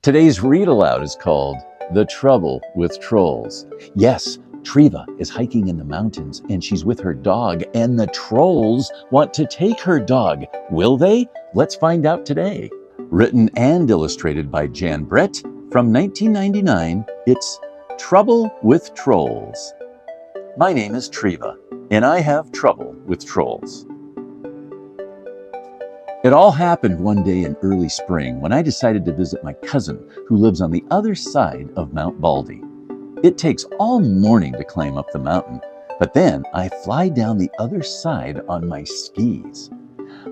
Today's read aloud is called The Trouble with Trolls. Yes, Treva is hiking in the mountains and she's with her dog, and the trolls want to take her dog. Will they? Let's find out today. Written and illustrated by Jan Brett from 1999, it's Trouble with Trolls. My name is Treva, and I have trouble with trolls. It all happened one day in early spring when I decided to visit my cousin who lives on the other side of Mount Baldy. It takes all morning to climb up the mountain, but then I fly down the other side on my skis.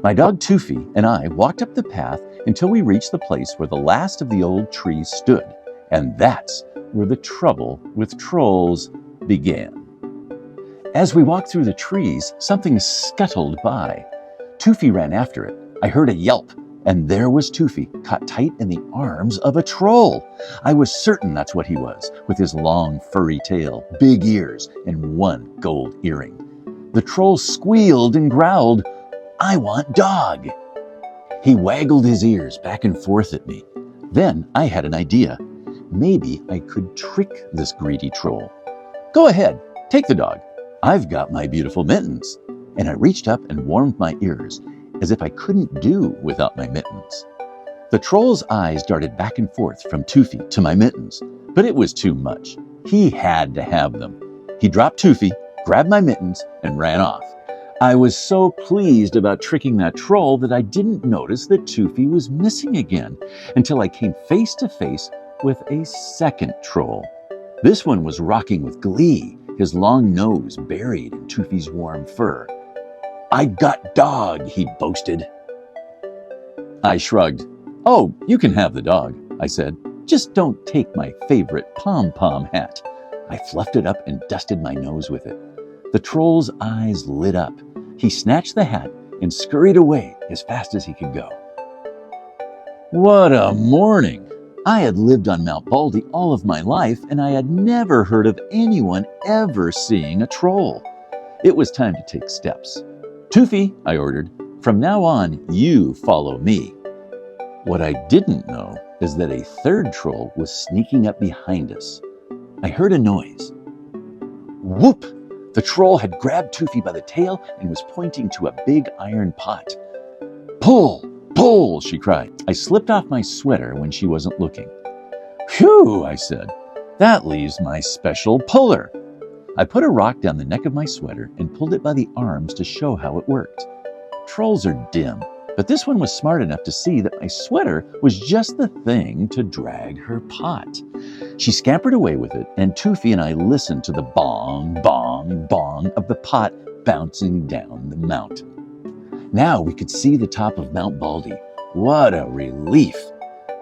My dog Toofy and I walked up the path until we reached the place where the last of the old trees stood, and that's where the trouble with trolls began. As we walked through the trees, something scuttled by. Toofy ran after it. I heard a yelp, and there was Toofy, caught tight in the arms of a troll. I was certain that's what he was, with his long, furry tail, big ears, and one gold earring. The troll squealed and growled, "I want dog." He waggled his ears back and forth at me. Then I had an idea. Maybe I could trick this greedy troll. "Go ahead, take the dog. I've got my beautiful mittens." And I reached up and warmed my ears, as if I couldn't do without my mittens. The troll's eyes darted back and forth from Toofy to my mittens, but it was too much. He had to have them. He dropped Toofy, grabbed my mittens, and ran off. I was so pleased about tricking that troll that I didn't notice that Toofy was missing again until I came face to face with a second troll. This one was rocking with glee, his long nose buried in Toofy's warm fur. "I got dog," he boasted. I shrugged. "Oh, you can have the dog," I said. "Just don't take my favorite pom-pom hat." I fluffed it up and dusted my nose with it. The troll's eyes lit up. He snatched the hat and scurried away as fast as he could go. What a morning! I had lived on Mount Baldy all of my life, and I had never heard of anyone ever seeing a troll. It was time to take steps. "Toofy," I ordered, "from now on, you follow me." What I didn't know is that a third troll was sneaking up behind us. I heard a noise. Whoop! The troll had grabbed Toofy by the tail and was pointing to a big iron pot. "Pull! Pull!" she cried. I slipped off my sweater when she wasn't looking. "Phew!" I said. "That leaves my special puller." I put a rock down the neck of my sweater and pulled it by the arms to show how it worked. Trolls are dim, but this one was smart enough to see that my sweater was just the thing to drag her pot. She scampered away with it, and Toofy and I listened to the bong, bong, bong of the pot bouncing down the mountain. Now we could see the top of Mount Baldy. What a relief!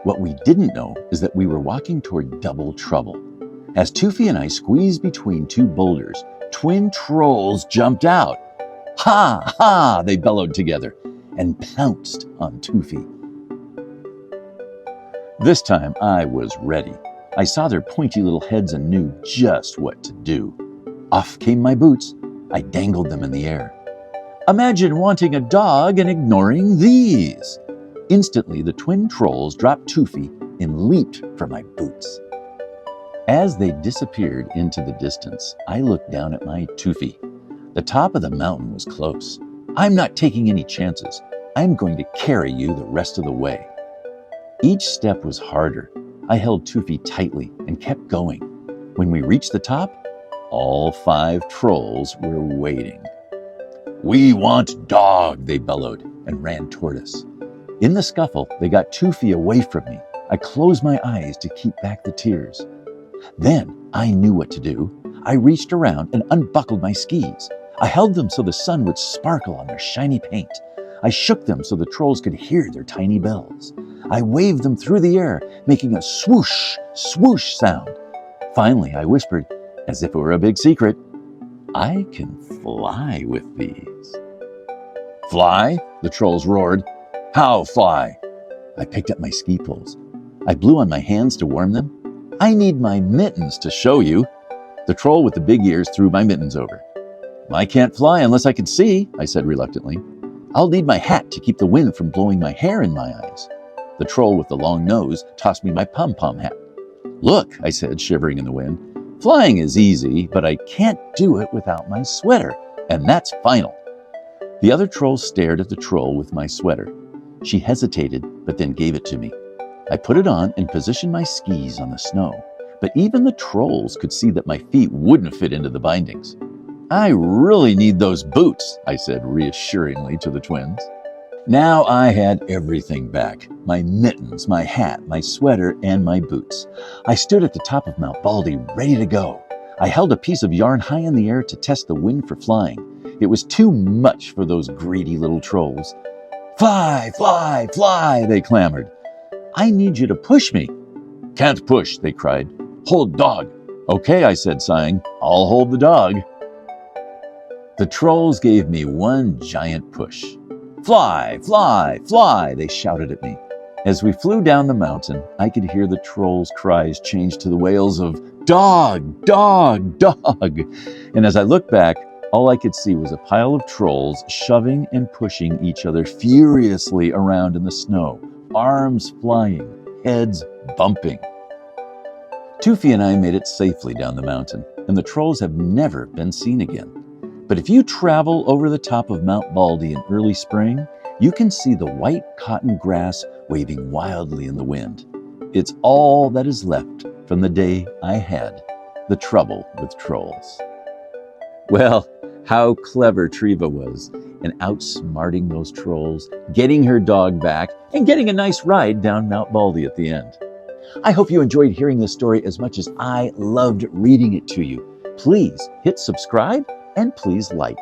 What we didn't know is that we were walking toward double trouble. As Toofy and I squeezed between two boulders, twin trolls jumped out. "Ha! Ha!" they bellowed together and pounced on Toofy. This time I was ready. I saw their pointy little heads and knew just what to do. Off came my boots. I dangled them in the air. Imagine wanting a dog and ignoring these. Instantly, the twin trolls dropped Toofy and leaped for my boots. As they disappeared into the distance, I looked down at my Toofy. The top of the mountain was close. "I'm not taking any chances. I'm going to carry you the rest of the way." Each step was harder. I held Toofy tightly and kept going. When we reached the top, all 5 trolls were waiting. "We want dog," they bellowed and ran toward us. In the scuffle, they got Toofy away from me. I closed my eyes to keep back the tears. Then I knew what to do. I reached around and unbuckled my skis. I held them so the sun would sparkle on their shiny paint. I shook them so the trolls could hear their tiny bells. I waved them through the air, making a swoosh, swoosh sound. Finally, I whispered, as if it were a big secret, "I can fly with these." "Fly?" the trolls roared. "How fly?" I picked up my ski poles. I blew on my hands to warm them. "I need my mittens to show you." The troll with the big ears threw my mittens over. "I can't fly unless I can see," I said reluctantly. "I'll need my hat to keep the wind from blowing my hair in my eyes." The troll with the long nose tossed me my pom-pom hat. "Look," I said, shivering in the wind. "Flying is easy, but I can't do it without my sweater, and that's final." The other trolls stared at the troll with my sweater. She hesitated, but then gave it to me. I put it on and positioned my skis on the snow, but even the trolls could see that my feet wouldn't fit into the bindings. "I really need those boots," I said reassuringly to the twins. Now I had everything back: my mittens, my hat, my sweater, and my boots. I stood at the top of Mount Baldy, ready to go. I held a piece of yarn high in the air to test the wind for flying. It was too much for those greedy little trolls. "Fly, fly, fly," they clamored. "I need you to push me." "Can't push," they cried. "Hold dog." "Okay," I said, sighing. "I'll hold the dog." The trolls gave me one giant push. "Fly, fly, fly," they shouted at me. As we flew down the mountain, I could hear the trolls' cries change to the wails of "Dog, dog, dog." And as I looked back, all I could see was a pile of trolls shoving and pushing each other furiously around in the snow, arms flying, heads bumping. Tufi and I made it safely down the mountain, and the trolls have never been seen again. But if you travel over the top of Mount Baldy in early spring, you can see the white cotton grass waving wildly in the wind. It's all that is left from the day I had the trouble with trolls. Well, how clever Treva was in outsmarting those trolls, getting her dog back, and getting a nice ride down Mount Baldy at the end. I hope you enjoyed hearing this story as much as I loved reading it to you. Please hit subscribe and please like.